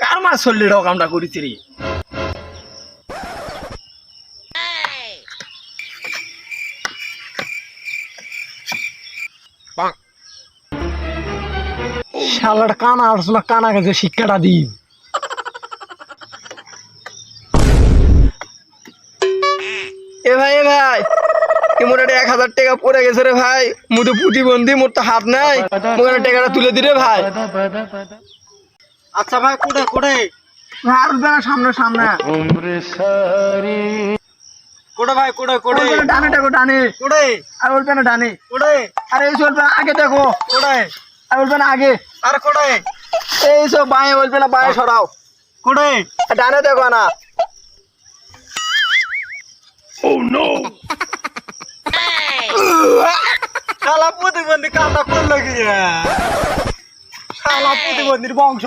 কার মাছ চললে কামটা করেছি রে শালার কানা আসছো না কানা গেছে শিক্ষাটা দিই এ ভাই মোর 1000 টাকা পড়ে গেছে রে ভাই মুঠো প্রতিবন্ধী মোর তো হাত নাই মোর টাকাটা তুলে দিরে ভাই আচ্ছা ভাই কোড়ে কোড়ে আর সামনে সামনে কোড়ে ভাই কোড়ে কোড়ে ডানে দেখো ডানে কোড়ে আর বলবে না ডানে কোড়ে আরে এই চলবে না আগে দেখো কোড়ে আর বলবে না আগে আর কোড়ে এই সব বাঁয়ে বলবে না বাঁয়ে সরাও কোড়ে ডানে দেখো না শালা প্রতিবন্ধী কাটা করলো কি শালা প্রতিবন্ধীর বংশ